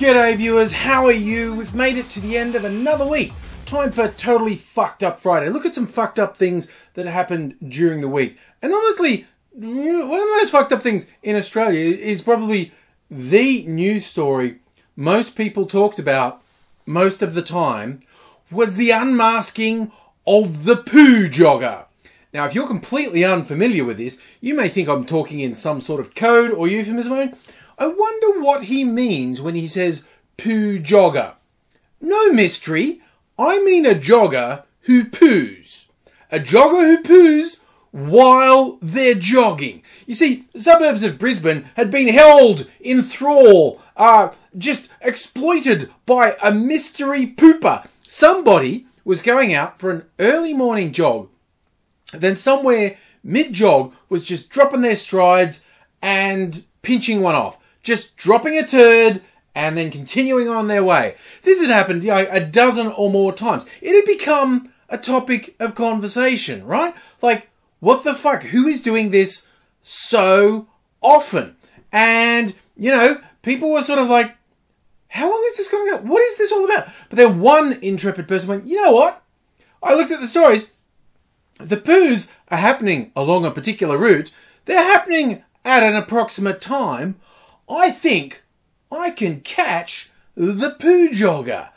G'day viewers, how are you? We've made it to the end of another week. Time for Totally Fucked Up Friday. Look at some fucked up things that happened during the week. And honestly, one of the most fucked up things in Australia is probably the news story most people talked about most of the time was the unmasking of the Poo Jogger. Now, if you're completely unfamiliar with this, you may think I'm talking in some sort of code or euphemism. I wonder what he means when he says Poo Jogger. No mystery, I mean a jogger who poos. A jogger who poos while they're jogging. You see, the suburbs of Brisbane had been held in thrall, just exploited by a mystery pooper. Somebody was going out for an early morning jog, then somewhere mid-jog was just dropping their strides and pinching one off. Just dropping a turd and then continuing on their way. This had happened a dozen or more times. It had become a topic of conversation, right? Like, what the fuck? Who is doing this so often? And, you know, people were sort of like, how long is this going to go? What is this all about? But then one intrepid person went, you know what? I looked at the stories. The poos are happening along a particular route. They're happening at an approximate time. I think I can catch the Poo Jogger.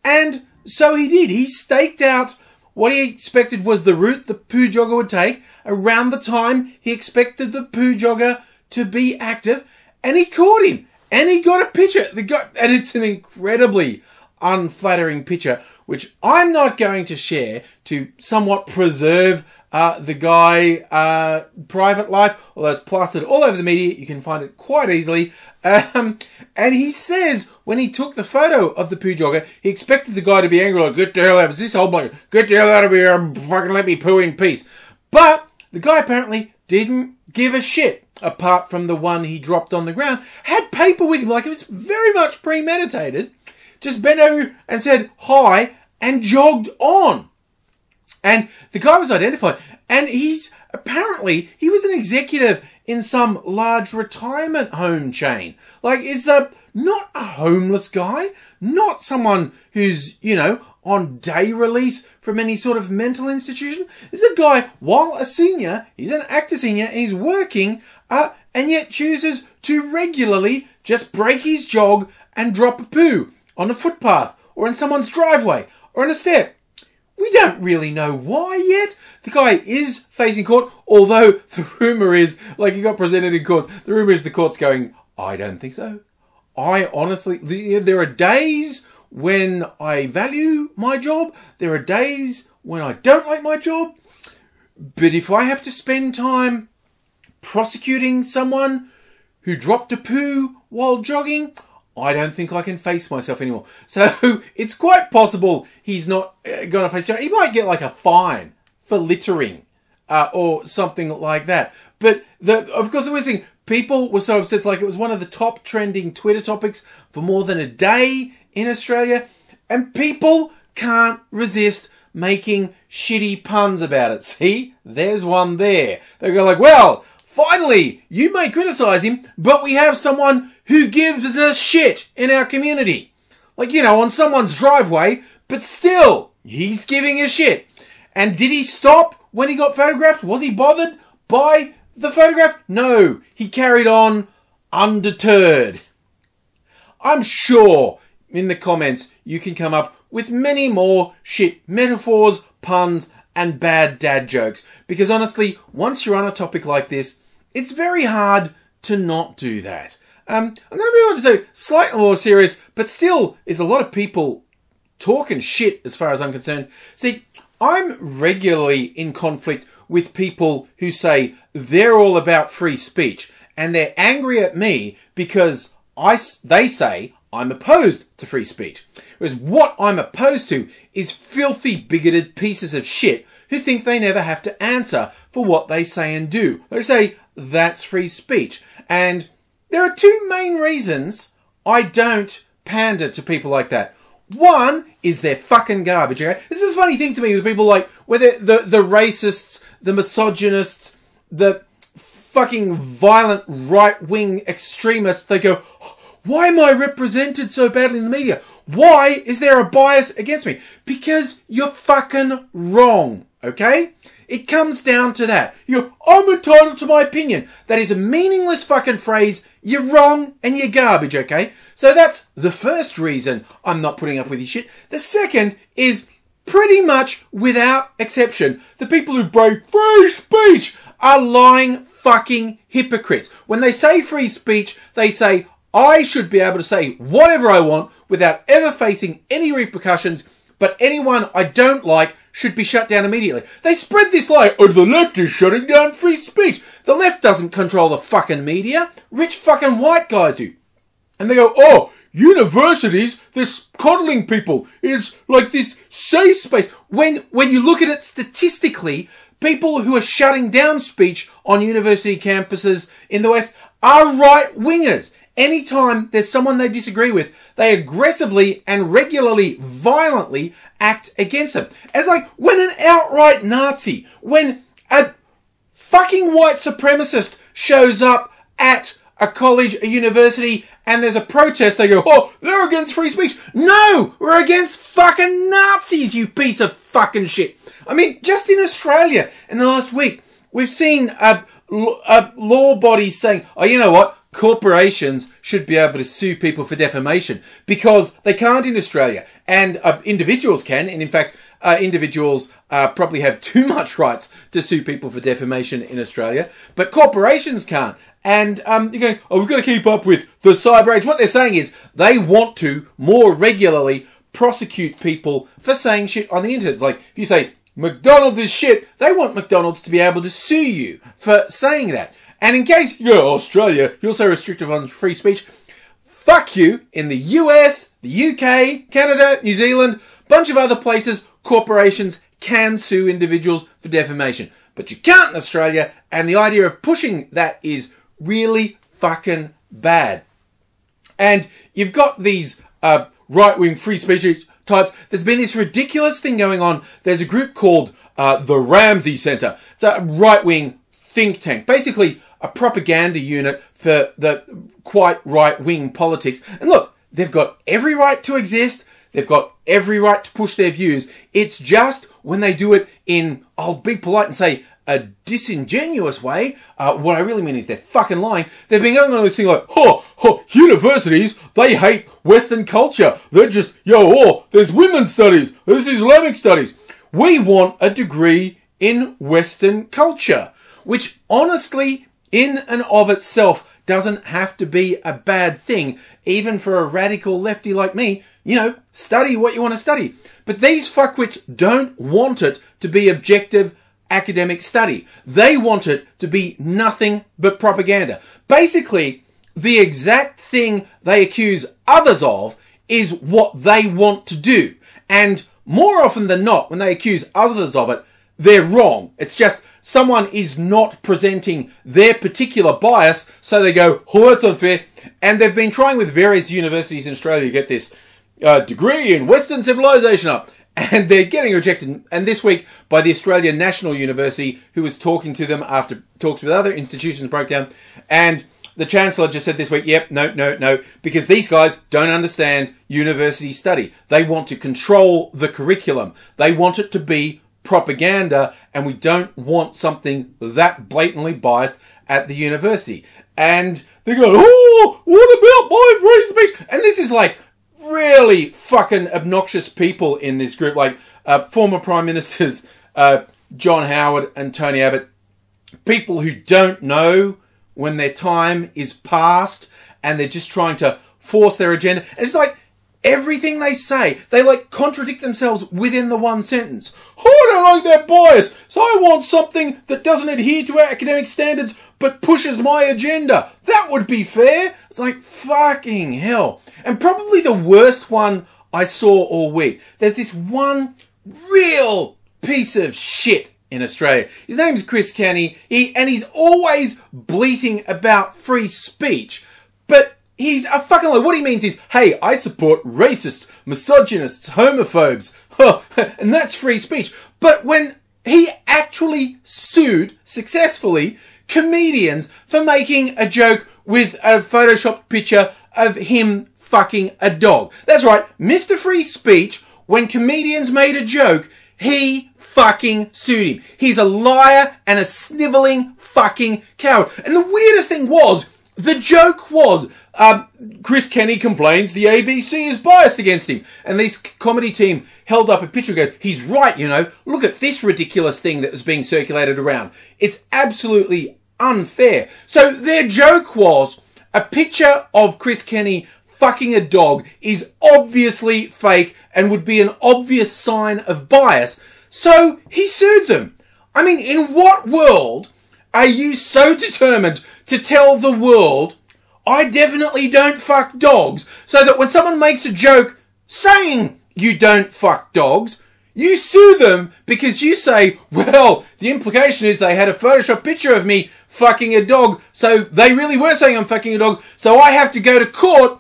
And so he did. He staked out what he expected was the route the Poo Jogger would take around the time he expected the Poo Jogger to be active. And he caught him. And he got a picture. And it's an incredibly unflattering picture, which I'm not going to share to somewhat preserve the guy private life, although it's plastered all over the media. You can find it quite easily. And he says when he took the photo of the Poo Jogger, he expected the guy to be angry, like, get the hell out of this whole bloke, get the hell out of here, fucking let me poo in peace. But the guy apparently didn't give a shit, apart from the one he dropped on the ground, had paper with him, like it was very much premeditated, just bent over and said hi and jogged on. And the guy was identified, and he was an executive in some large retirement home chain. Like, is not a homeless guy, not someone who's, you know, on day release from any sort of mental institution. This is a guy, while a senior, he's an actor senior, and he's working, and yet chooses to regularly just break his jog and drop a poo on a footpath, or in someone's driveway, or on a step. We don't really know why yet. The guy is facing court, although the rumour is, like, he got presented in court, the rumour is the court's going, I don't think so. I honestly, there are days when I value my job. There are days when I don't like my job. But if I have to spend time prosecuting someone who dropped a poo while jogging, I don't think I can face myself anymore. So it's quite possible he's not going to face charge. He might get like a fine for littering or something like that. But of course, the worst thing, people were so obsessed. Like, it was one of the top trending Twitter topics for more than a day in Australia. And people can't resist making shitty puns about it. See, there's one there. They go like, well, finally, you may criticise him, but we have someone who gives a shit in our community. Like, you know, on someone's driveway, but still, he's giving a shit. And did he stop when he got photographed? Was he bothered by the photograph? No, he carried on undeterred. I'm sure in the comments you can come up with many more shit metaphors, puns, and bad dad jokes. Because honestly, once you're on a topic like this, it's very hard to not do that. I'm going to move on to say slightly more serious, but still is a lot of people talking shit as far as I'm concerned. See, I'm regularly in conflict with people who say they're all about free speech, and they're angry at me because they say I'm opposed to free speech. Whereas what I'm opposed to is filthy, bigoted pieces of shit who think they never have to answer for what they say and do. They say that's free speech. And there are two main reasons I don't pander to people like that. One is they're fucking garbage, okay? This is a funny thing to me with people like, whether the racists, the misogynists, the fucking violent right-wing extremists, they go, why am I represented so badly in the media? Why is there a bias against me? Because you're fucking wrong, okay? It comes down to that. I'm entitled to my opinion. That is a meaningless fucking phrase. You're wrong and you're garbage, okay? So that's the first reason I'm not putting up with your shit. The second is pretty much without exception, the people who brave free speech are lying fucking hypocrites. When they say free speech, they say, I should be able to say whatever I want without ever facing any repercussions, but anyone I don't like should be shut down immediately. They spread this lie, oh, the left is shutting down free speech. The left doesn't control the fucking media. Rich fucking white guys do. And they go, oh, universities, they're coddling people. It's like this safe space. When you look at it statistically, people who are shutting down speech on university campuses in the West are right-wingers. Anytime there's someone they disagree with, they aggressively and regularly, violently act against them. It's like when an outright Nazi, when a fucking white supremacist shows up at a college, a university, and there's a protest, they go, oh, they're against free speech. No, we're against fucking Nazis, you piece of fucking shit. I mean, just in Australia, in the last week, we've seen a law body saying, oh, you know what? Corporations should be able to sue people for defamation because they can't in Australia, and individuals can, and in fact individuals probably have too much rights to sue people for defamation in Australia, but corporations can't. And you're going, oh, we've got to keep up with the cyber age. What they're saying is they want to more regularly prosecute people for saying shit on the internet. It's like if you say McDonald's is shit, they want McDonald's to be able to sue you for saying that. And in case you're Australia, you're so restrictive on free speech, fuck you. In the US, the UK, Canada, New Zealand, bunch of other places, corporations can sue individuals for defamation. But you can't in Australia, and the idea of pushing that is really fucking bad. And you've got these right-wing free speech types. There's been this ridiculous thing going on. There's a group called the Ramsey Centre. It's a right-wing think tank. Basically, a propaganda unit for the quite right-wing politics. And look, they've got every right to exist. They've got every right to push their views. It's just when they do it in, I'll be polite and say, a disingenuous way, what I really mean is they're fucking lying. They've been going on this thing like, universities, they hate Western culture. They're just, there's women's studies, there's Islamic studies. We want a degree in Western culture, which honestly, in and of itself, doesn't have to be a bad thing, even for a radical lefty like me. Study what you want to study. But these fuckwits don't want it to be objective academic study. They want it to be nothing but propaganda. Basically, the exact thing they accuse others of is what they want to do. And more often than not, when they accuse others of it, they're wrong. It's just someone is not presenting their particular bias, so they go, oh, that's unfair. And they've been trying with various universities in Australia to get this degree in Western civilization up. And they're getting rejected. And this week, by the Australian National University, who was talking to them after talks with other institutions broke down. And the Chancellor just said this week, yep, no, because these guys don't understand university study. They want to control the curriculum. They want it to be propaganda, and we don't want something that blatantly biased at the university. And they go, oh, what about my free speech? And this is like really fucking obnoxious people in this group, like former Prime Ministers John Howard and Tony Abbott, people who don't know when their time is past and they're just trying to force their agenda. And it's like everything they say, they like contradict themselves within the one sentence. Oh, I don't like that bias, so I want something that doesn't adhere to academic standards but pushes my agenda. That would be fair. It's like fucking hell. And probably the worst one I saw all week. There's this one real piece of shit in Australia. His name's Chris Kenny. He's always bleating about free speech, but he's a fucking like. What he means is, hey, I support racists, misogynists, homophobes, and that's free speech. But when he actually sued successfully comedians for making a joke with a photoshopped picture of him fucking a dog. That's right, Mr. Free Speech, when comedians made a joke, he fucking sued him. He's a liar and a snivelling fucking coward. And the weirdest thing was, the joke was, Chris Kenny complains the ABC is biased against him. And this comedy team held up a picture and goes, he's right, you know, look at this ridiculous thing that was being circulated around. It's absolutely unfair. So their joke was, a picture of Chris Kenny fucking a dog is obviously fake and would be an obvious sign of bias. So he sued them. I mean, in what world are you so determined to tell the world, I definitely don't fuck dogs, so that when someone makes a joke saying you don't fuck dogs, you sue them because you say, well, the implication is they had a Photoshop picture of me fucking a dog, so they really were saying I'm fucking a dog, so I have to go to court.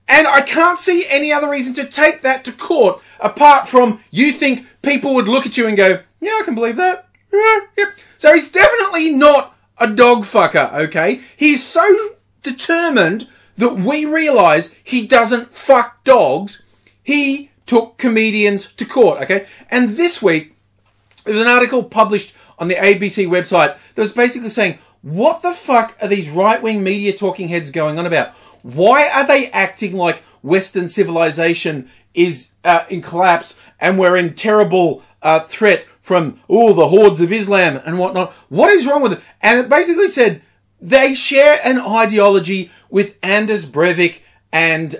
And I can't see any other reason to take that to court apart from you think people would look at you and go, yeah, I can believe that. Yeah, yep. So he's definitely not a dog fucker, okay? He's so determined that we realise he doesn't fuck dogs, he took comedians to court, okay? And this week, there was an article published on the ABC website that was basically saying, what the fuck are these right-wing media talking heads going on about? Why are they acting like Western civilization is in collapse and we're in terrible threat from the hordes of Islam and whatnot? What is wrong with it? And it basically said they share an ideology with Anders Breivik and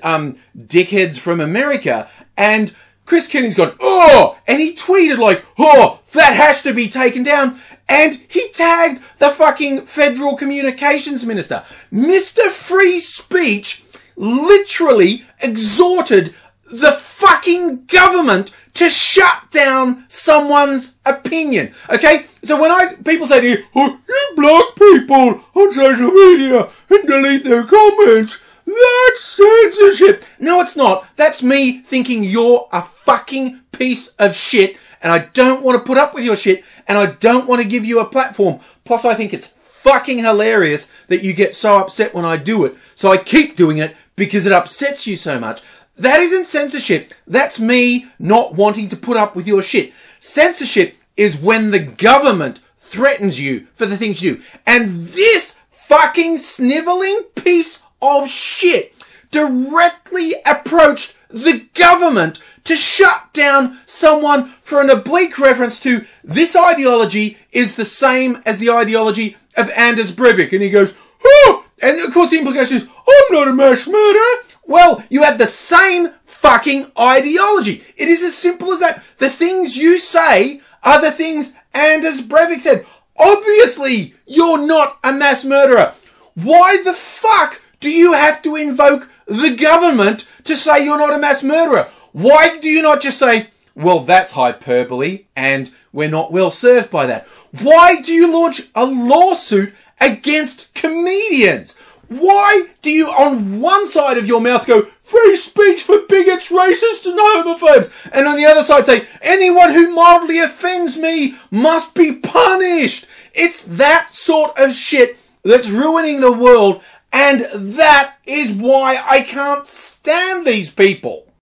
dickheads from America. And Chris Kenny's gone, oh, and he tweeted like, oh, that has to be taken down. And he tagged the fucking Federal Communications Minister. Mr. Free Speech literally exhorted the fucking government to shut down someone's opinion. Okay? So when people say to you, oh, you block people on social media and delete their comments, that's censorship. No, it's not. That's me thinking you're a fucking piece of shit and I don't want to put up with your shit and I don't want to give you a platform. Plus, I think it's fucking hilarious that you get so upset when I do it. So I keep doing it because it upsets you so much. That isn't censorship. That's me not wanting to put up with your shit. Censorship is when the government threatens you for the things you do. And this fucking snivelling piece of shit directly approached the government to shut down someone for an oblique reference to this ideology is the same as the ideology of Anders Breivik. And he goes, oh, and of course the implication is, I'm not a mass murderer. Well, you have the same fucking ideology. It is as simple as that. The things you say are the things Anders Breivik said. Obviously, you're not a mass murderer. Why the fuck do you have to invoke the government to say you're not a mass murderer? Why do you not just say, well, that's hyperbole and we're not well served by that? Why do you launch a lawsuit against comedians? Why do you on one side of your mouth go, free speech for bigots, racists and homophobes, and on the other side say, anyone who mildly offends me must be punished? It's that sort of shit that's ruining the world, and that is why I can't stand these people.